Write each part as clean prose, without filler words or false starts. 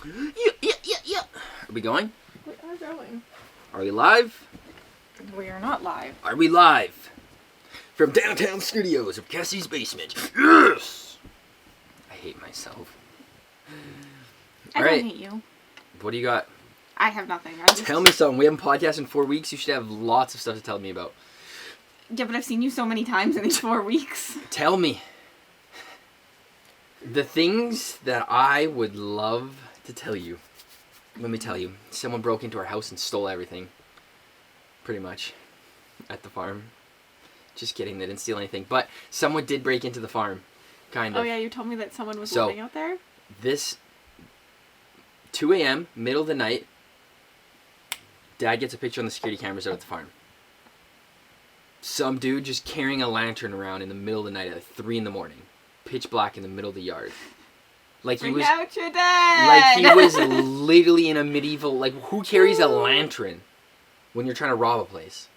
Yeah. Are we going? We are going. Are we live? We are not live. Are we live? From downtown studios of Cassidy's basement. Yes! I hate myself. I don't hate you. What do you got? I have nothing. Tell me something. We haven't podcasted in 4 weeks. You should have lots of stuff to tell me about. Yeah, but I've seen you so many times in these 4 weeks. Tell me. The things that I would love to tell you. Let me tell you. Someone broke into our house and stole everything. Pretty much. At the farm. Just kidding. They didn't steal anything. But someone did break into the farm. Kind of. Oh, yeah. You told me that someone was living out there? This 2 a.m., middle of the night, Dad gets a picture on the security cameras out at the farm. Some dude just carrying a lantern around in the middle of the night at 3 in the morning. Pitch black in the middle of the yard. Like he was out your dad! Like he was literally in a medieval, like who carries a lantern when you're trying to rob a place?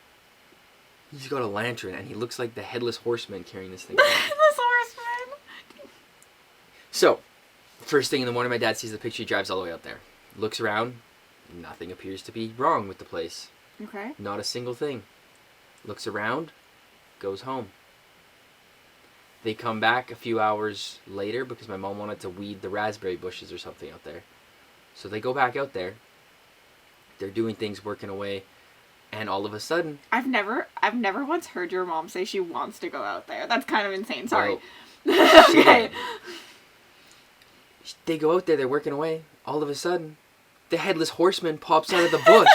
He's got a lantern and he looks like the headless horseman carrying this thing. Headless horseman! So, first thing in the morning, my dad sees the picture. He drives all the way out there. Looks around. Nothing appears to be wrong with the place. Okay. Not a single thing. Looks around. Goes home. They come back a few hours later because my mom wanted to weed the raspberry bushes or something out there. So they go back out there. They're doing things, working away. And all of a sudden... I've never once heard your mom say she wants to go out there. That's kind of insane. Sorry. Well, okay. They go out there, they're working away. All of a sudden, the headless horseman pops out of the bush.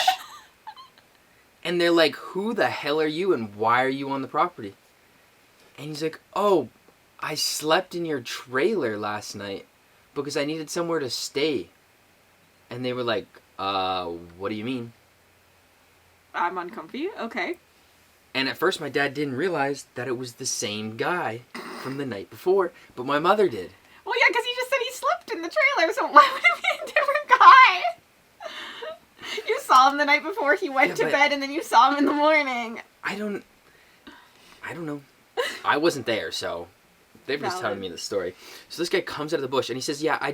And they're like, who the hell are you and why are you on the property? And he's like, oh, I slept in your trailer last night because I needed somewhere to stay. And they were like, what do you mean? I'm uncomfy. Okay. And at first my dad didn't realize that it was the same guy from the night before, but my mother did. Well, yeah, because he just said he slept in the trailer, so why would it be a different guy? You saw him the night before he went to bed, and then you saw him in the morning. I don't know. I wasn't there, so they're just telling me the story. So this guy comes out of the bush, and he says, yeah, I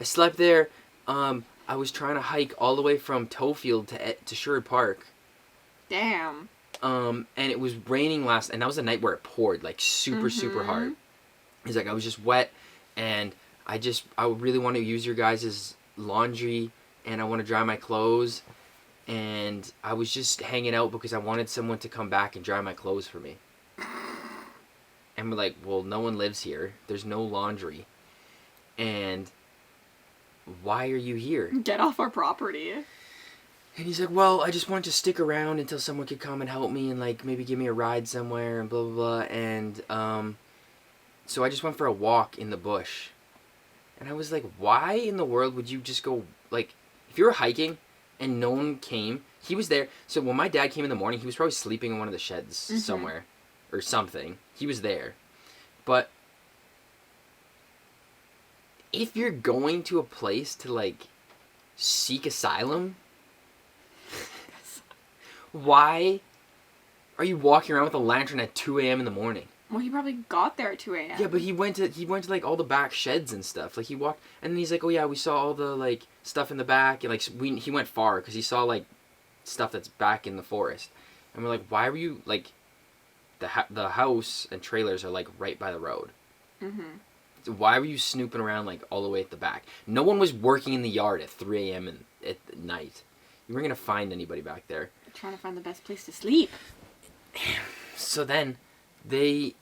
slept there. I was trying to hike all the way from Toefield to Sherwood Park. Damn. And it was raining and that was the night where it poured, like, super hard. He's like, I was just wet, and I really want to use your guys' laundry, and I want to dry my clothes, and I was just hanging out because I wanted someone to come back and dry my clothes for me. And we're like, well, no one lives here. There's no laundry. And why are you here? Get off our property. And he's like, well, I just wanted to stick around until someone could come and help me and, like, maybe give me a ride somewhere and blah, blah, blah. And, so I just went for a walk in the bush. And I was like, why in the world would you just go, like, if you were hiking and no one came, he was there. So when my dad came in the morning, he was probably sleeping in one of the sheds somewhere or something. He was there. But if you're going to a place to, like, seek asylum, why are you walking around with a lantern at 2 a.m. in the morning? Well, he probably got there at 2 a.m. Yeah, but he went to like all the back sheds and stuff. Like he walked, and then he's like, oh yeah, we saw all the like stuff in the back, and like he went far because he saw like stuff that's back in the forest. And we're like, why were you like the house and trailers are like right by the road. So why were you snooping around like all the way at the back? No one was working in the yard at 3 a.m. at night. You weren't gonna find anybody back there. Trying to find the best place to sleep. So then they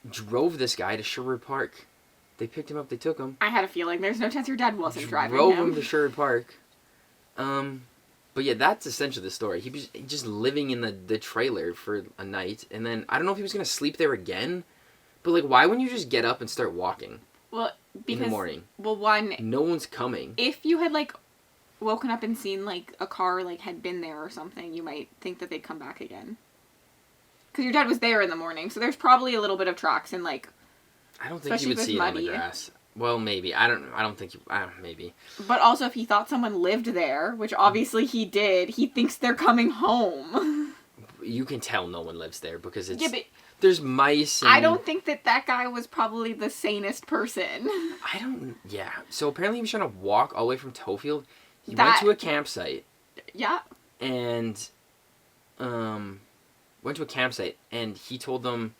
drove this guy to Sherwood Park. They picked him up, they took him. I had a feeling there's no chance your dad wasn't driving him. Drove him to Sherwood Park. But yeah, that's essentially the story. He was just living in the trailer for a night, and then I don't know if he was going to sleep there again, but like, why wouldn't you just get up and start walking? Well, because... in the morning. Well, one... No one's coming. If you had, like, woken up and seen, like, a car, like, had been there or something, you might think that they'd come back again. Because your dad was there in the morning, so there's probably a little bit of tracks and, like... I don't think you would see it on the grass. Well, maybe. I don't think you... maybe. But also, if he thought someone lived there, which obviously he did, he thinks they're coming home. You can tell no one lives there because it's... Yeah, but there's mice. And I don't think that guy was probably the sanest person. Yeah. So apparently he was trying to walk all the way from Tofield. He went to a campsite. Yeah. And, went to a campsite, and he told them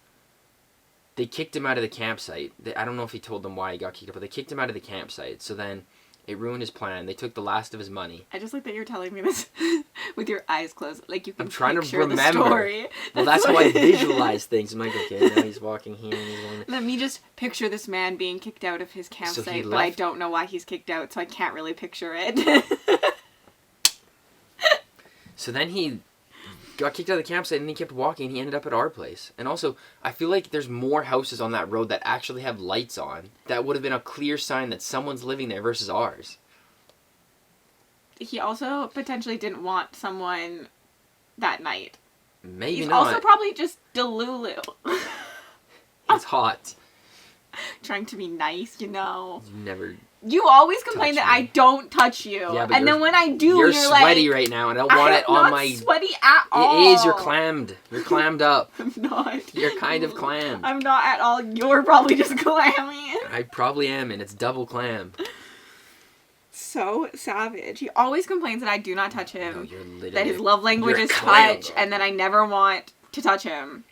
they kicked him out of the campsite. I don't know if he told them why he got kicked out, but they kicked him out of the campsite. So then it ruined his plan. They took the last of his money. I just like that you're telling me this with your eyes closed. Like you can I'm trying picture to remember. The story. Well, that's how I visualize things. I'm like, okay, now he's walking here and he's going... Let me just picture this man being kicked out of his campsite, but I don't know why he's kicked out, so I can't really picture it. So then he got kicked out of the campsite and he kept walking. He ended up at our place. And also, I feel like there's more houses on that road that actually have lights on. That would have been a clear sign that someone's living there versus ours. He also potentially didn't want someone that night. Maybe He's not. also probably just Delulu. It's hot. Trying to be nice, you know. You always complain that I don't touch you. Yeah, but and then when I do, you're like... sweaty right now, and I don't want it on my... I'm not sweaty at all. It is, you're clammed. You're clammed up. I'm not. You're kind of clammed. I'm not at all. You're probably just clammy. I probably am, and it's double clam. So savage. He always complains that I do not touch him. No, you're literally... That his love language is touch, and then I never want to touch him.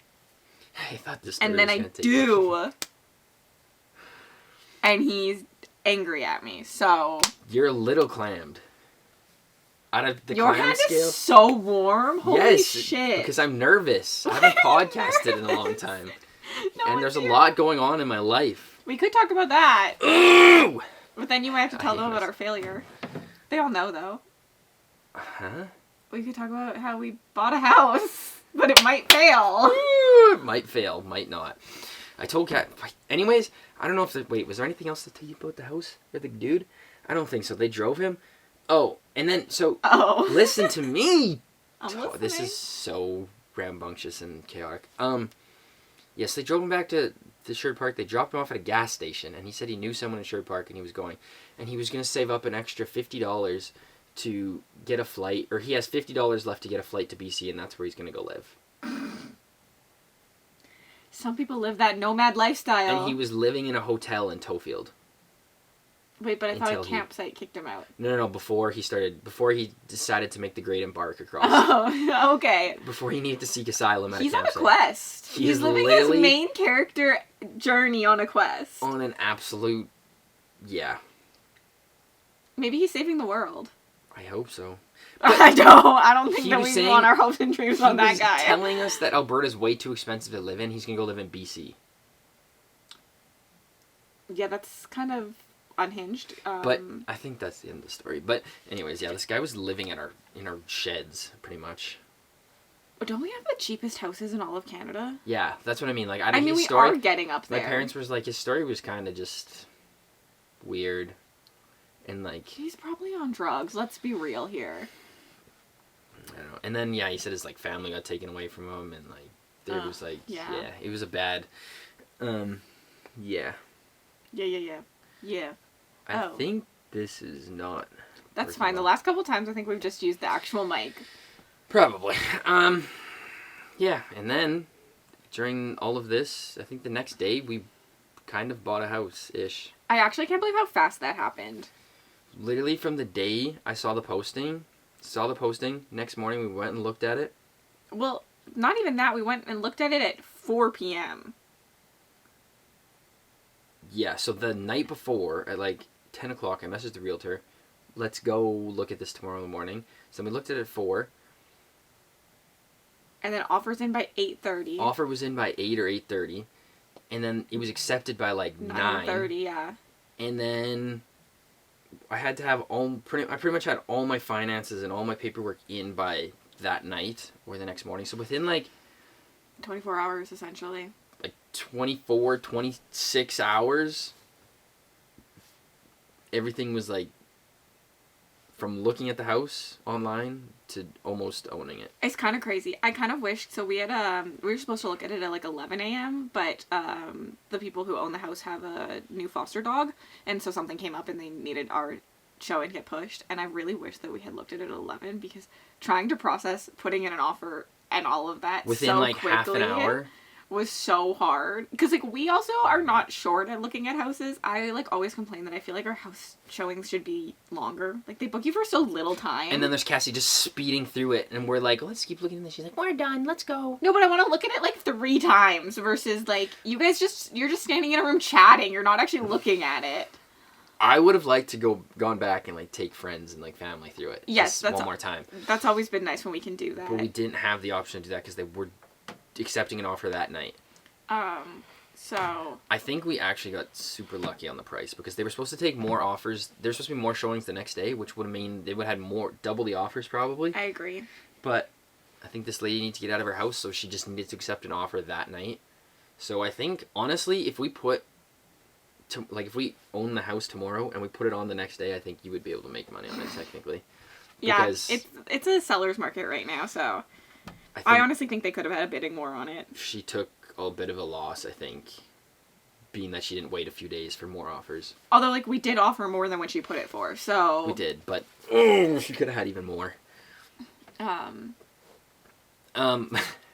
I thought this story and then was I gonna take do. And he's angry at me, so... You're a little clammed. Out of the Your clam hand scale? is so warm. Holy shit. Yes, because I'm nervous. I haven't podcasted in a long time. And there's a lot going on in my life. We could talk about that. Ooh! But then you might have to tell them about our failure. They all know, though. Huh? We could talk about how we bought a house, but it might fail. It might fail, might not. I told Kat... Anyways, I don't know if... Wait, was there anything else to tell you about the house? Or the dude? I don't think so. They drove him. Oh, and then... So, listen to me! I'm listening. This is so rambunctious and chaotic. Yes, they drove him back to the Sherwood Park. They dropped him off at a gas station, and he said he knew someone in Sherwood Park, and he was going. And he was going to save up an extra $50 to get a flight, or he has $50 left to get a flight to BC, and that's where he's going to go live. Some people live that nomad lifestyle. And he was living in a hotel in Tofield. Wait, but I thought a campsite kicked him out. No, before he decided to make the great embark across. Oh, okay. Before he needed to seek asylum at a campsite. He's on a quest. He's living his main character journey on a quest. On an absolute, yeah. Maybe he's saving the world. I hope so. I don't think that we want our hopes and dreams on that guy. He was telling us that Alberta's way too expensive to live in. He's going to go live in BC. Yeah, that's kind of unhinged. But I think that's the end of the story. But anyways, yeah, this guy was living in our sheds, pretty much. Don't we have the cheapest houses in all of Canada? Yeah, that's what I mean. Like, we are getting up there. My parents was like, his story was kind of just weird. And like... He's probably on drugs. Let's be real here. I don't know. And then, yeah, he said his, like, family got taken away from him, and, like, there was, like... Yeah, it was a bad... Yeah. Yeah. I think this is not... That's fine. The last couple times, I think we've just used the actual mic. Probably. Yeah, and then, during all of this, I think the next day, we kind of bought a house-ish. I actually can't believe how fast that happened. Literally from the day I saw the posting, next morning we went and looked at it. Well, not even that. We went and looked at it at 4 p.m. Yeah, so the night before, at like 10 o'clock, I messaged the realtor, let's go look at this tomorrow morning. So we looked at it at 4. And then offer's in by 8:30. Offer was in by 8 or 8:30. And then it was accepted by like 9. 9:30, yeah. And then I had to have I pretty much had all my finances and all my paperwork in by that night or the next morning. So within like 24 hours essentially. Like 24, 26 hours. Everything was like from looking at the house online to almost owning it. It's kind of crazy. I kind of wished, so we had, we were supposed to look at it at like 11 a.m., but, the people who own the house have a new foster dog, and so something came up and they needed our showing to get pushed, and I really wish that we had looked at it at 11, because trying to process putting in an offer and all of that within so like quickly, half an hour. was so hard. Because, like, we also are not short at looking at houses. I, like, always complain that I feel like our house showings should be longer. Like, they book you for so little time. And then there's Cassie just speeding through it, and we're like, let's keep looking at this. She's like, we're done, let's go. No, but I want to look at it, like, 3 times versus, like, you guys you're just standing in a room chatting. You're not actually looking at it. I would have liked to gone back and, like, take friends and, like, family through it. Yes, that's one more time. That's always been nice when we can do that. But we didn't have the option to do that because they were accepting an offer that night. So I think we actually got super lucky on the price because they were supposed to take more offers. There were supposed to be more showings the next day, which would mean they would have had double the offers probably. I agree. But I think this lady needs to get out of her house, so she just needed to accept an offer that night. So I think, honestly, if we if we own the house tomorrow and we put it on the next day, I think you would be able to make money on it technically. Because yeah, it's a seller's market right now, so I honestly think they could have had a bidding war on it. She took a bit of a loss, I think, being that she didn't wait a few days for more offers. Although, like, we did offer more than what she put it for, so... We did, but she could have had even more. And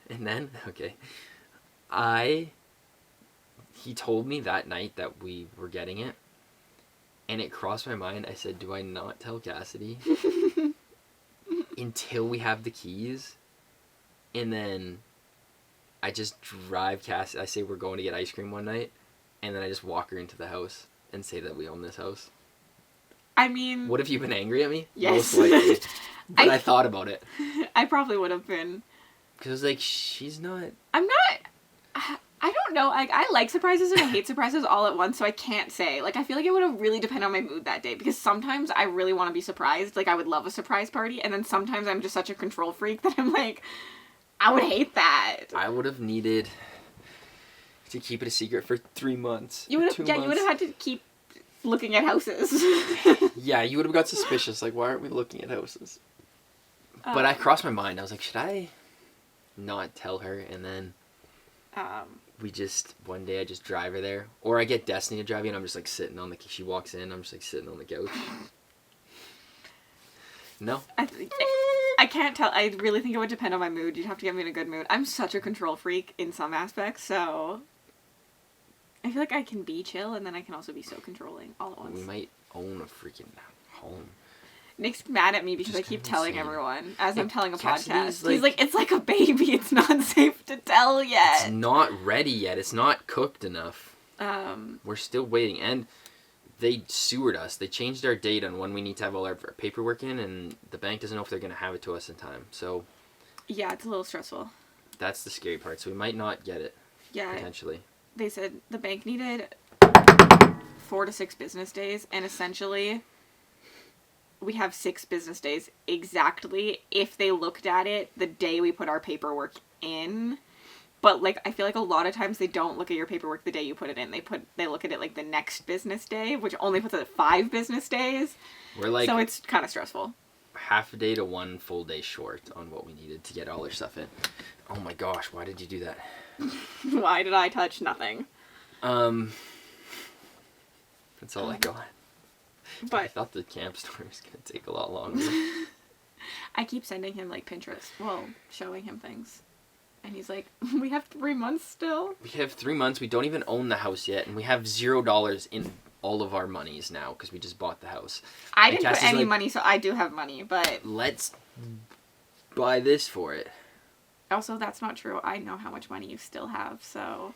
then, okay, he told me that night that we were getting it, and it crossed my mind. I said, do I not tell Cassidy until we have the keys? And then I just drive Cassidy. I say we're going to get ice cream one night, and then I just walk her into the house and say that we own this house. I mean... Would have you been angry at me? Yes. Most likely. But I thought about it. I probably would have been. Because, like, she's not... I'm not... I don't know. I like surprises and I hate surprises all at once, so I can't say. Like, I feel like it would have really depended on my mood that day, because sometimes I really want to be surprised. Like, I would love a surprise party, and then sometimes I'm just such a control freak that I'm like, I would hate that. I would have needed to keep it a secret for 3 months. You would have, you would have had to keep looking at houses. Yeah, you would have got suspicious. Like, why aren't we looking at houses? But I crossed my mind. I was like, should I not tell her? And then one day I just drive her there. Or I get Destiny to drive me and I'm just like sitting on she walks in, I'm just like sitting on the couch. No. I can't tell. I really think it would depend on my mood. You'd have to get me in a good mood. I'm such a control freak in some aspects, so I feel like I can be chill and then I can also be so controlling all at once. We might own a freaking home. Nick's mad at me because I keep telling everyone as I'm telling a podcast. Like, he's like, it's like a baby. It's not safe to tell yet. It's not ready yet. It's not cooked enough. We're still waiting. And they sewered us. They changed our date on when we need to have all our paperwork in, and the bank doesn't know if they're going to have it to us in time. So yeah, it's a little stressful. That's the scary part. So we might not get it. Yeah. Potentially. They said the bank needed 4 to 6 business days, and essentially we have 6 business days exactly if they looked at it the day we put our paperwork in. But, like, I feel like a lot of times they don't look at your paperwork the day you put it in. They look at it, like, the next business day, which only puts it at 5 business days. We're, like... So it's kind of stressful. Half a day to 1 full day short on what we needed to get all our stuff in. Oh my gosh, why did you do that? Why did I touch nothing? That's all I got. But I thought the camp story was going to take a lot longer. I keep sending him, like, Pinterest. Well, showing him things. And he's like, we have 3 months still? We have 3 months. We don't even own the house yet. And we have $0 in all of our monies now because we just bought the house. I didn't put any money, so I do have money, but... Let's buy this for it. Also, that's not true. I know how much money you still have, so...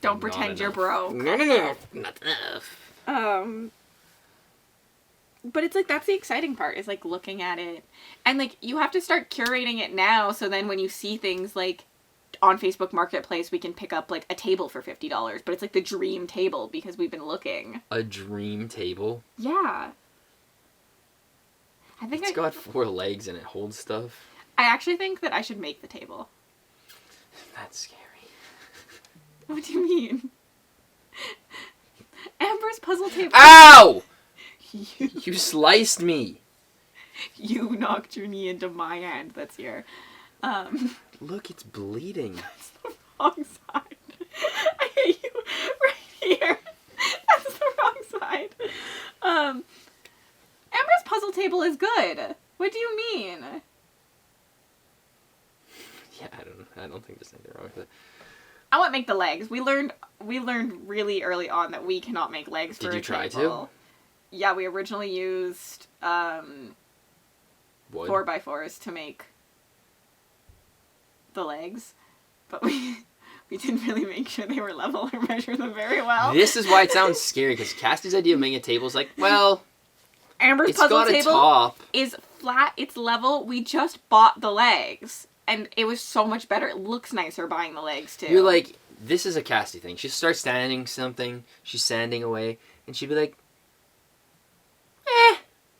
Don't pretend you're broke. No, not enough. But it's like, that's the exciting part, is like looking at it. And like, you have to start curating it now, so then when you see things like on Facebook Marketplace, we can pick up like a table for $50, but it's like the dream table because we've been looking. A dream table? Yeah. I think it's got 4 legs and it holds stuff. I actually think that I should make the table. That's scary. What do you mean? Amber's puzzle table. Ow! You sliced me. You knocked your knee into my hand. That's here. Look, it's bleeding. That's the wrong side. I hate you right here. That's the wrong side. Amber's puzzle table is good. What do you mean? Yeah, I don't think there's anything wrong with it. I want to make the legs. We learned really early on that we cannot make legs for a table. Did you try to? Yeah, we originally used wood? 4x4s to make the legs, but we didn't really make sure they were level or measure them very well. This is why it sounds scary, because Cassidy's idea of making a table is like, well, Amber's puzzle table is flat, it's level. We just bought the legs, and it was so much better. It looks nicer buying the legs, too. You're like, this is a Cassidy thing. She'd start sanding something, she's sanding away, and she'd be like,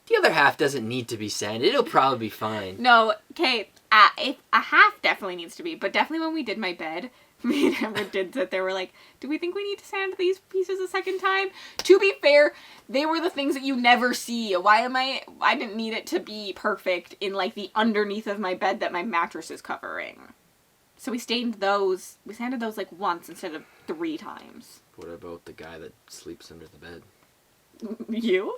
the other half doesn't need to be sanded. It'll probably be fine. No, okay, a half definitely needs to be, but definitely when we did my bed, me and Amber did that. They were like, do we think we need to sand these pieces a second time? To be fair, they were the things that you never see. I didn't need it to be perfect in, like, the underneath of my bed that my mattress is covering. So we sanded those, like, once instead of 3 times. What about the guy that sleeps under the bed? You?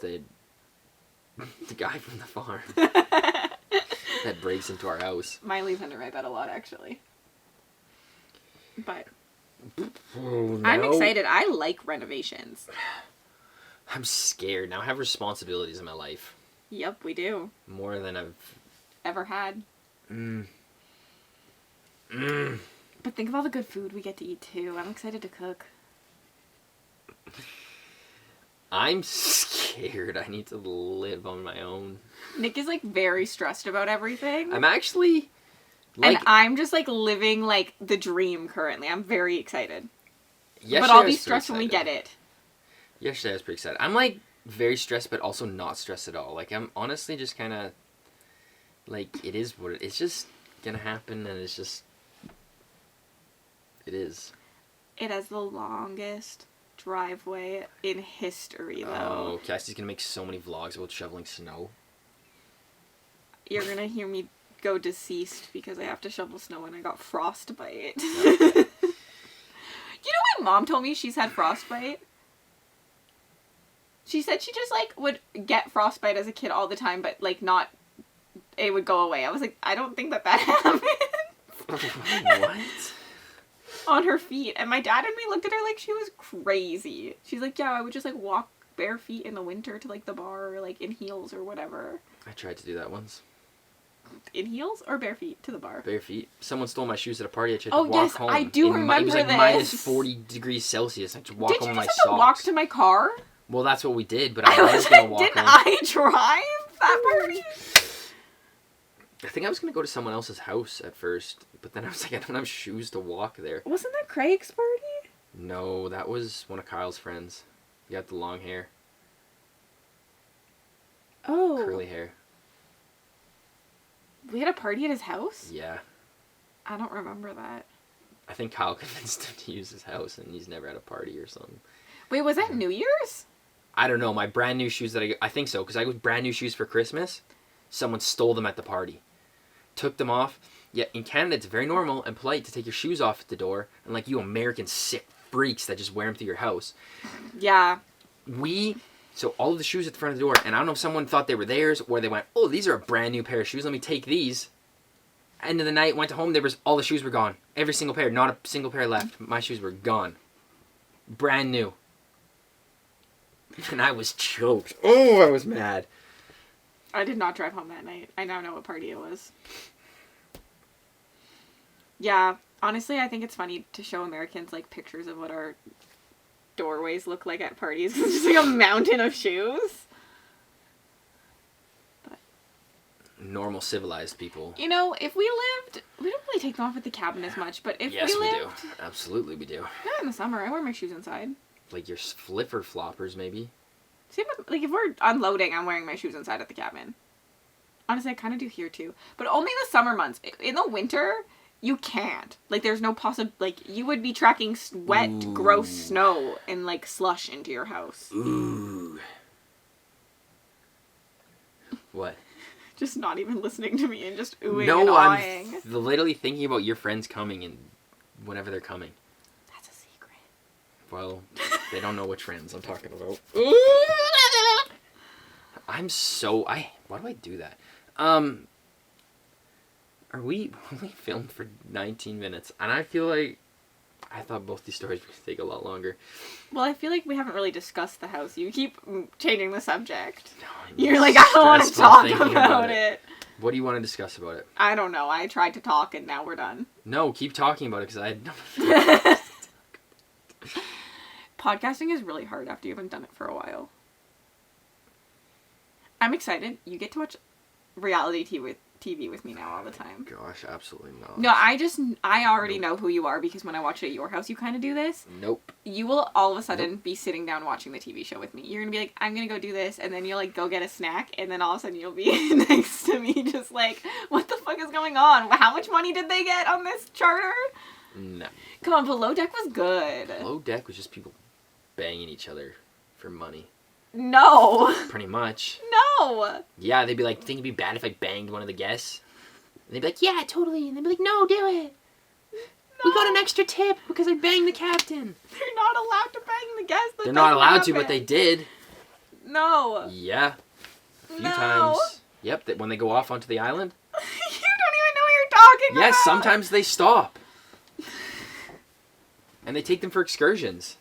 The guy from the farm that breaks into our house. Miley's under my bed a lot, actually. But no. I'm excited. I like renovations. I'm scared. Now I have responsibilities in my life. Yep, we do. More than I've ever had. But think of all the good food we get to eat, too. I'm excited to cook. I'm scared. I need to live on my own. Nick is, like, very stressed about everything. I'm actually, like... And I'm just, like, living, like, the dream currently. I'm very excited. Yesterday but I'll be stressed when we get it. Yesterday I was pretty excited. I'm, like, very stressed, but also not stressed at all. Like, I'm honestly just kind of... Like, it is what it's just gonna happen, and it's just... It is. It has the longest driveway in history, though. Oh, Cassie's gonna make so many vlogs about shoveling snow. You're gonna hear me go deceased because I have to shovel snow and I got frostbite. Okay. You know, my mom told me she's had frostbite. She said she just, like, would get frostbite as a kid all the time, but, like, not... It would go away. I was like, I don't think that happened. What? On her feet. And my dad and me looked at her like she was crazy. She's like, yeah, I would just, like, walk bare feet in the winter to, like, the bar or, like, in heels or whatever. I tried to do that once. In heels or bare feet to the bar? Bare feet. Someone stole my shoes at a party. I tried to walk home. I do remember this. It was, like, minus 40 degrees Celsius. I had to walk home with my socks. Did you just have to walk to my car? Well, that's what we did, but I was going to walk didn't home. I drive that party? I think I was going to go to someone else's house at first, but then I was like, I don't have shoes to walk there. Wasn't that Craig's party? No, that was one of Kyle's friends. He got the long hair. Oh. Curly hair. We had a party at his house? Yeah. I don't remember that. I think Kyle convinced him to use his house, and he's never had a party or something. Wait, was that New Year's? I don't know. My brand new shoes that I think so, because I got brand new shoes for Christmas. Someone stole them at the party. Took them off. Yeah, in Canada, it's very normal and polite to take your shoes off at the door. And, like, you American sick freaks that just wear them through your house. Yeah. So all of the shoes at the front of the door, and I don't know if someone thought they were theirs, or they went, oh, these are a brand new pair of shoes. Let me take these. End of the night, went to home, all the shoes were gone. Every single pair. Not a single pair left. My shoes were gone. Brand new. And I was choked. Oh, I was mad. I did not drive home that night. I now know what party it was. Yeah, honestly, I think it's funny to show Americans, like, pictures of what our doorways look like at parties. It's just like a mountain of shoes. But normal civilized people. You know, if we lived, we don't really take them off at the cabin as much, but if yes, we lived... Yes, we do. Absolutely, we do. Not in the summer. I wear my shoes inside. Like your flipper floppers, maybe? See, like, if we're unloading, I'm wearing my shoes inside at the cabin. Honestly, I kind of do here, too. But only the summer months. In the winter, you can't. Like, there's no like, you would be tracking wet, Ooh. gross snow and, like, slush into your house. Ooh. What? Just not even listening to me and just oohing and awing. I'm literally thinking about your friends coming and whenever they're coming. That's a secret. Well, they don't know which friends I'm talking about. Why do I do that? We only filmed for 19 minutes, and I feel like I thought both these stories would take a lot longer. Well, I feel like we haven't really discussed the house. You keep changing the subject. No, You're like, I don't want to talk about it. What do you want to discuss about it? I don't know. I tried to talk and now we're done. No, keep talking about it because I... Podcasting is really hard after you haven't done it for a while. I'm excited. You get to watch reality TV with me now all the time. Gosh, absolutely not. No, I already know who you are because when I watch it at your house, you kind of do this. Nope. You will all of a sudden be sitting down watching the TV show with me. You're going to be like, I'm going to go do this, and then you'll, like, go get a snack, and then all of a sudden you'll be next to me just like, what the fuck is going on? How much money did they get on this charter? No. Come on, Below Deck was good. Below Deck was just people banging each other for money. No. Pretty much. No. Yeah, they'd be like, think it'd be bad if I banged one of the guests? And they'd be like, yeah, totally. And they'd be like, no, do it. No. We got an extra tip because I banged the captain. They're not allowed to bang the guests. They're not allowed to, but they did. No. Yeah. A few times. Yep, when they go off onto the island. You don't even know what you're talking about. Yes, sometimes they stop. And they take them for excursions.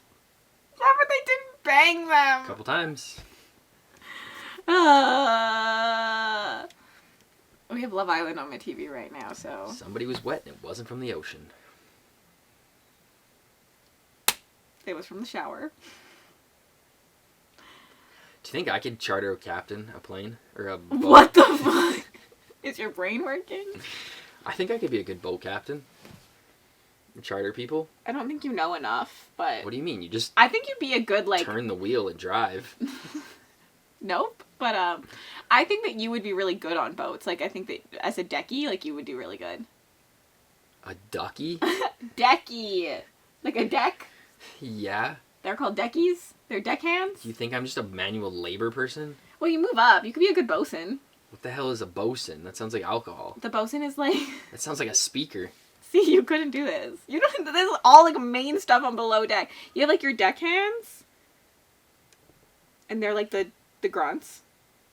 Yeah, but they didn't bang them. A couple times. We have Love Island on my TV right now, so... Somebody was wet and it wasn't from the ocean. It was from the shower. Do you think I could charter a plane? Or a boat? What the fuck? Is your brain working? I think I could be a good boat captain. Charter people. I don't think you know enough, but... What do you mean? You just... I think you'd be a good, like... turn the wheel and drive. Nope. But, I think that you would be really good on boats. Like, I think that as a decky, like, you would do really good. A ducky? Decky! Like a deck? Yeah. They're called deckies? They're deckhands? You think I'm just a manual labor person? Well, you move up. You could be a good bosun. What the hell is a bosun? That sounds like alcohol. The bosun is like... That sounds like a speaker. See, you couldn't do this. You don't... This is all, like, main stuff on Below Deck. You have, like, your deckhands. And they're, like, the grunts.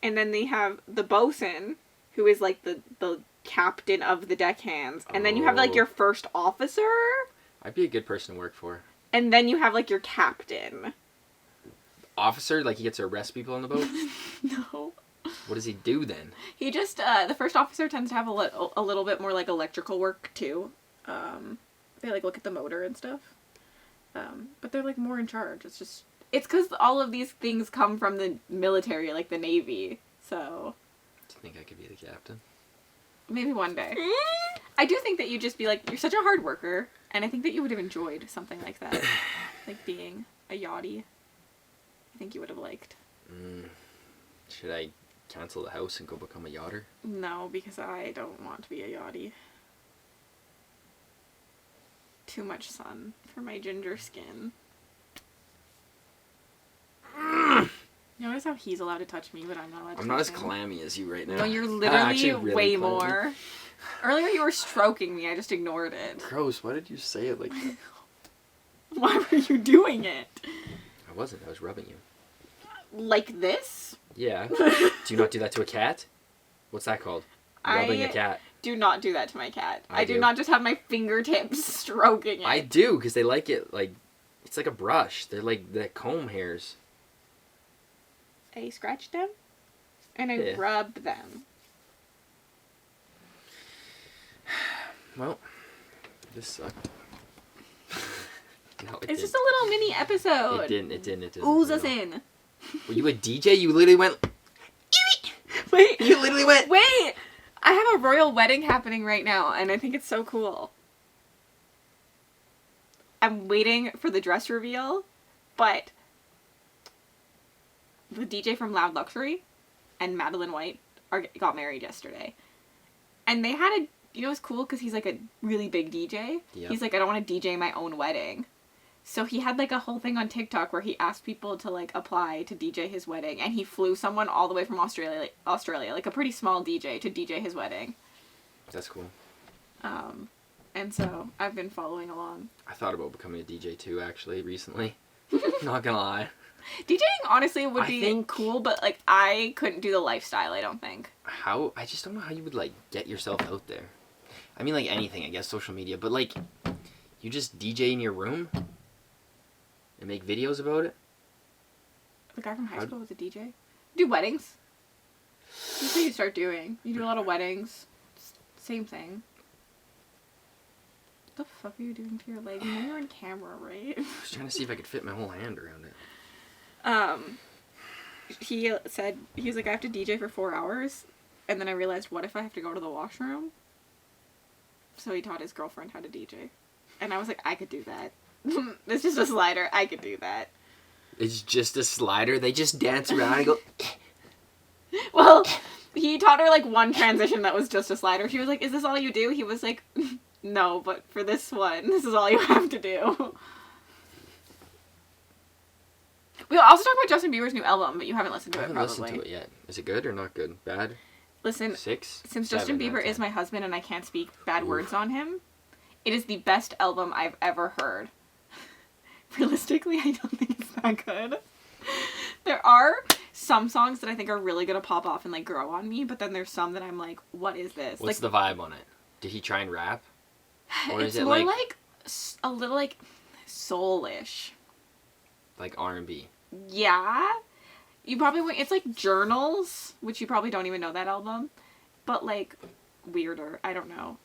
And then they have the bosun, who is, like, the captain of the deckhands. And then you have, like, your first officer. I'd be a good person to work for. And then you have, like, your captain. Officer? Like he gets to arrest people on the boat? No. What does he do then? He just, the first officer tends to have a little bit more, like, electrical work, too. They, like, look at the motor and stuff. But they're, like, more in charge. It's just... It's because all of these things come from the military, like the Navy, so... Do you think I could be the captain? Maybe one day. I do think that you'd just be like, you're such a hard worker, and I think that you would have enjoyed something like that. Like being a yachty. I think you would have liked. Should I cancel the house and go become a yachter? No, because I don't want to be a yachty. Too much sun for my ginger skin. Notice how he's allowed to touch me, but I'm not allowed to touch him. I'm not as clammy as you right now. No, you're literally really way clammy. more. Earlier you were stroking me, I just ignored it. Gross, why did you say it like that? Why were you doing it? I wasn't, I was rubbing you. Like this? Yeah. Do you not do that to a cat? What's that called? Rubbing a cat. Do not do that to my cat. I do do not just have my fingertips stroking it. I do, because they like it, like, it's like a brush. They're like the comb hairs. I scratch them, and I rub them. Well, this sucked. No, It's just a little mini episode. It didn't. Ooze us in. Were you a DJ? You literally went... Wait. You literally went... Wait! I have a royal wedding happening right now, and I think it's so cool. I'm waiting for the dress reveal, but the DJ from Loud Luxury and Madeline White got married yesterday. And they had you know what's cool? Because he's like a really big DJ. Yep. He's like, I don't want to DJ my own wedding. So he had like a whole thing on TikTok where he asked people to like apply to DJ his wedding, and he flew someone all the way from Australia, like a pretty small DJ, to DJ his wedding. That's cool. And so I've been following along. I thought about becoming a DJ too, actually, recently. Not gonna lie. DJing honestly would be cool, but like I couldn't do the lifestyle, I don't think. How? I just don't know how you would like get yourself out there. I mean, like anything, I guess, social media, but like, You just DJ in your room and make videos about it? The guy from high school was a DJ. Do weddings. That's what you start doing. You do a lot of weddings. Same thing. What the fuck are you doing to your leg? You know you're on camera, right? I was trying to see if I could fit my whole hand around it. He said, he was like, I have to DJ for 4 hours. And then I realized, what if I have to go to the washroom? So he taught his girlfriend how to DJ. And I was like, I could do that. It's just a slider. I could do that. It's just a slider? They just dance around and go... Well, he taught her, like, one transition that was just a slider. She was like, is this all you do? He was like, no, but for this one, this is all you have to do. We'll also talk about Justin Bieber's new album, but you haven't listened to it, probably. I haven't listened to it yet. Is it good or not good? Bad? Listen, 6? Since 7 Justin Bieber is my husband and I can't speak bad words on him, it is the best album I've ever heard. Realistically, I don't think it's that good. There are some songs that I think are really gonna pop off and, like, grow on me, but then there's some that I'm like, what is this? What's like, the vibe on it? Did he try and rap? Or it's is it more like a little, like, soul-ish. Like R&B? Yeah. You probably went, it's like Journals, which you probably don't even know that album, but, like, weirder. I don't know.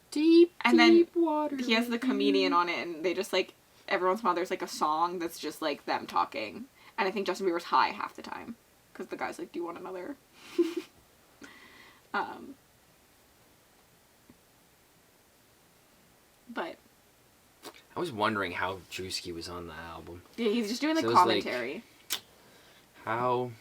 Deep, and deep then water. He has the comedian on it, and they just, like, every once in a while there's, like, a song that's just, like, them talking. And I think Justin Bieber's high half the time. Because the guy's like, do you want another? But... I was wondering how Drewski was on the album. Yeah, he's just doing, like, So commentary. Like, how...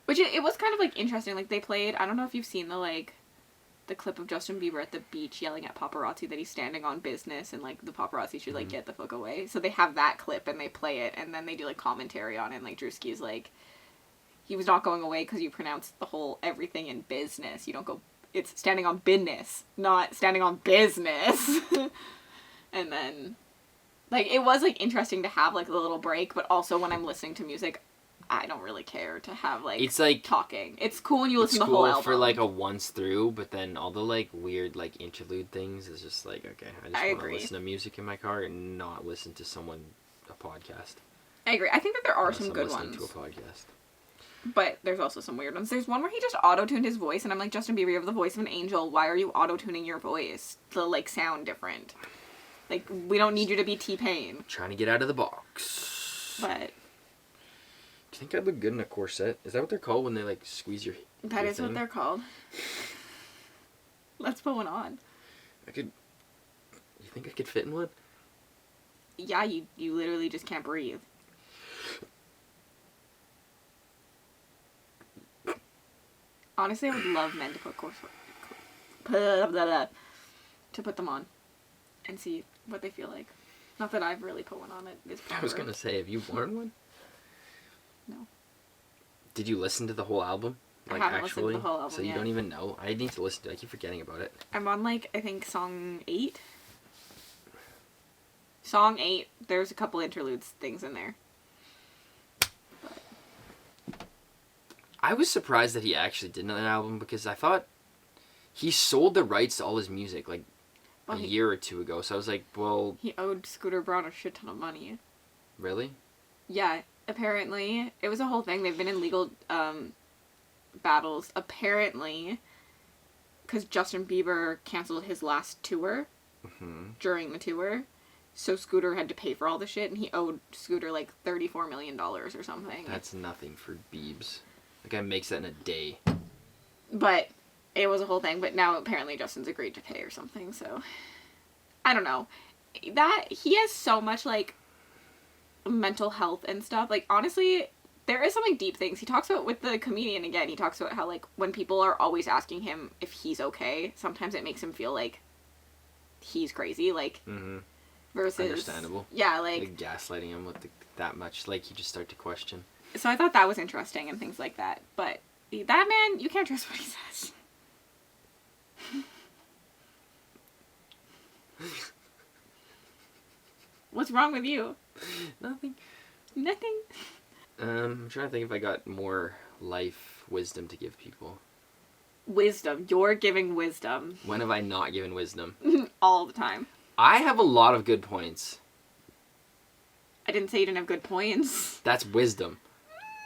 Which, it was kind of, like, interesting. Like, they played... I don't know if you've seen the clip of Justin Bieber at the beach yelling at paparazzi that he's standing on business and, like, the paparazzi should, like, get the fuck away. So they have that clip and they play it and then they do, like, commentary on it. And, like, Drewski's like, he was not going away because you pronounced the whole everything in business. You don't go, it's standing on business, not standing on business. And then, like, it was, like, interesting to have, like, the little break, but also when I'm listening to music, I don't really care to have, like, it's like talking. It's cool when you listen to the cool whole album. for, like, a once through, but then all the, like, weird, like, interlude things is just like, okay, I just want to listen to music in my car and not listen to a podcast. I agree. I think that there are some good listening ones. to a podcast. But there's also some weird ones. There's one where he just auto-tuned his voice, and I'm like, Justin Bieber, you have the voice of an angel. Why are you auto-tuning your voice to, like, sound different? Like, we don't need you to be T-Pain. Trying to get out of the box. But... Do you think I'd look good in a corset? Is that what they're called when they, like, squeeze your That your is what they're called. Let's put one on. You think I could fit in one? Yeah, you literally just can't breathe. Honestly, I would love men to put them on and see what they feel like. Not that I've really put one on at this point. I was gonna say, have you worn one? No. Did you listen to the whole album? Like, I haven't actually? listened to the whole album So you yet. don't even know? I need to listen to it. I keep forgetting about it. I'm on, like, I think song 8. Song 8. There's a couple interludes things in there. But I was surprised that he actually did another album because I thought he sold the rights to all his music, like, a year or two ago. So I was like, well... He owed Scooter Braun a shit ton of money. Really? Yeah, apparently. It was a whole thing. They've been in legal battles. Apparently, because Justin Bieber canceled his last tour during the tour. So Scooter had to pay for all the shit, and he owed Scooter, like, $34 million or something. That's nothing for Biebs. The guy makes that in a day. But it was a whole thing, but now apparently Justin's agreed to pay or something, so... I don't know. He has so much, like, mental health and stuff. Like, honestly, there is some, like, deep things. He talks about, with the comedian again, he talks about how, like, when people are always asking him if he's okay, sometimes it makes him feel like he's crazy, like... Versus... Understandable. Yeah, like gaslighting him with that much, like, you just start to question. So I thought that was interesting and things like that. But that man, you can't trust what he says. What's wrong with you? Nothing. Nothing? I'm trying to think if I got more life wisdom to give people. Wisdom. You're giving wisdom. When have I not given wisdom? All the time. I have a lot of good points. I didn't say you didn't have good points. That's wisdom.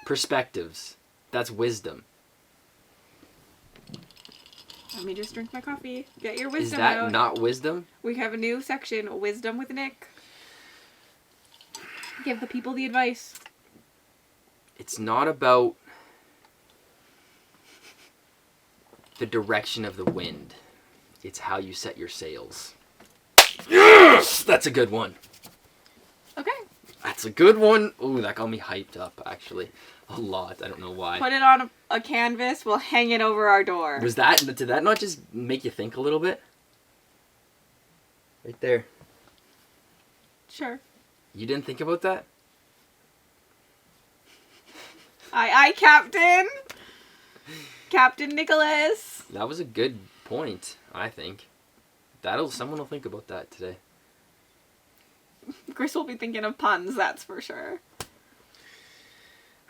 Perspectives. That's wisdom. Let me just drink my coffee. Get your wisdom Is that out. not wisdom? We have a new section, Wisdom with Nick. Give the people the advice. It's not about the direction of the wind. It's how you set your sails. Yes! That's a good one. Okay. That's a good one. Ooh, that got me hyped up, actually. A lot. I don't know why. Put it on a canvas. We'll hang it over our door. Did that not just make you think a little bit? Right there. Sure. You didn't think about that? Aye, Captain. Captain Nicholas. That was a good point, I think. Someone will think about that today. Chris will be thinking of puns, that's for sure.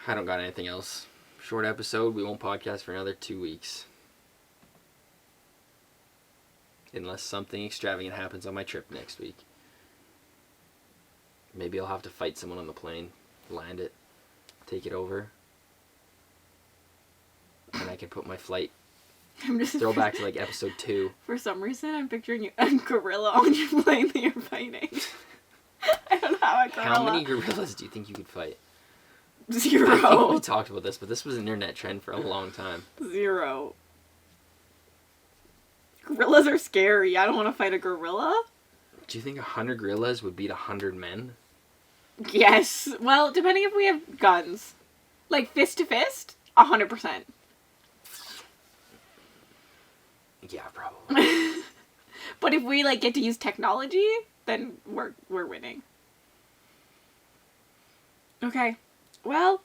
I don't got anything else. Short episode. We won't podcast for another 2 weeks. Unless something extravagant happens on my trip next week. Maybe I'll have to fight someone on the plane, land it, take it over. And I can put my flight, throw back to like episode 2. For some reason, I'm picturing you a gorilla on your plane that you're fighting. I don't know how a gorilla. How many gorillas do you think you could fight? 0. I think we talked about this, but this was an internet trend for a long time. 0. Gorillas are scary. I don't want to fight a gorilla. Do you think 100 gorillas would beat 100 men? Yes. Well, depending if we have guns. Like fist to fist, 100%. Yeah, probably. But if we like get to use technology, then we're winning. Okay. Well,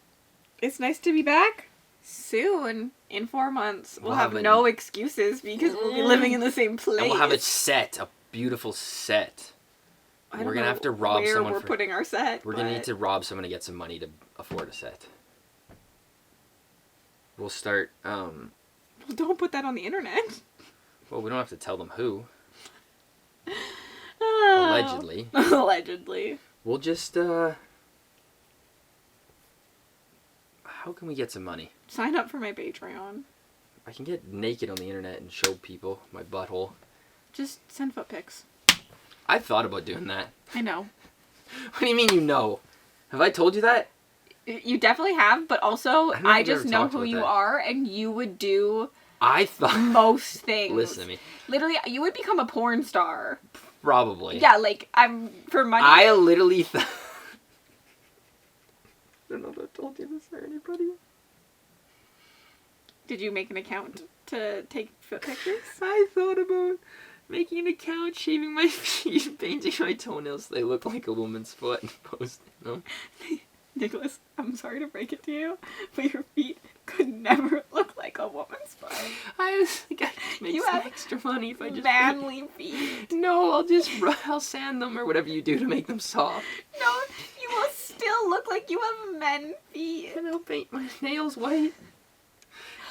it's nice to be back. Soon, in 4 months, we'll have no excuses because we'll be living in the same place. And we'll have a beautiful set. We're gonna have to rob someone. Where we're putting our set. We're gonna need to rob someone to get some money to afford a set. We'll start. Well, don't put that on the internet. Well, we don't have to tell them who. Oh. Allegedly. Allegedly. We'll just. How can we get some money? Sign up for my Patreon. I can get naked on the internet and show people my butthole. Just send foot pics. I've thought about doing that. I know. What do you mean you know? Have I told you that? You definitely have, but also I just know who you that. are, and you would do I thought most things. Listen to me. Literally, you would become a porn star. Probably. Yeah, like I'm for money. I literally thought. I don't know if I've told you this or anybody. Did you make an account to take foot pictures? I thought about making an account, shaving my feet, painting my toenails so they look like a woman's foot, and posting them. Nicholas, I'm sorry to break it to you, but your feet could never look like a woman's foot. I was like, I could make some extra money if I just manly feet. No, I'll sand them or whatever you do to make them soft. No, you will still look like you have men feet. And I'll paint my nails white.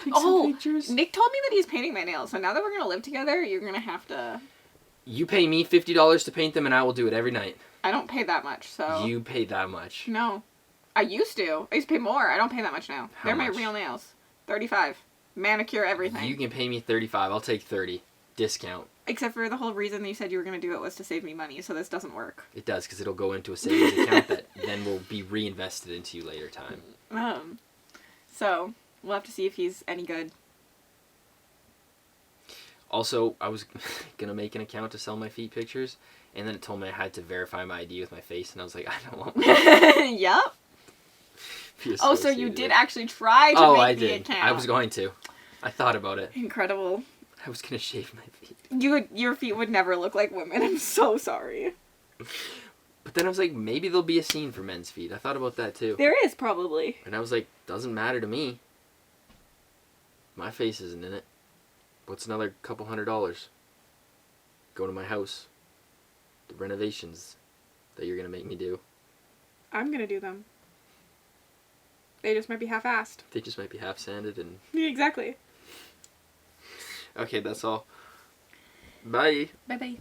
Take some pictures. Nick told me that he's painting my nails, so now that we're gonna live together, you're gonna have to. You pay me $50 to paint them, and I will do it every night. I don't pay that much, so. You pay that much. No. I used to. I used to pay more. I don't pay that much now. How They're much? My real nails. $35. Manicure, everything. You can pay me $35. I'll take 30. Discount. Except for the whole reason that you said you were going to do it was to save me money, so this doesn't work. It does, because it'll go into a savings account that then will be reinvested into you later time. So, we'll have to see if he's any good. Also, I was going to make an account to sell my feet pictures, and then it told me I had to verify my ID with my face, and I was like, I don't want Yep. Oh, so you did actually try to make the account. I was going to. I thought about it. Incredible. I was going to shave my feet. Your feet would never look like women. I'm so sorry. But then I was like, maybe there'll be a scene for men's feet. I thought about that too. There is, probably. And I was like, doesn't matter to me. My face isn't in it. What's another couple $100? Go to my house. The renovations that you're going to make me do. I'm going to do them. They just might be half-assed. They just might be half-sanded and... Yeah, exactly. Okay, that's all. Bye. Bye-bye.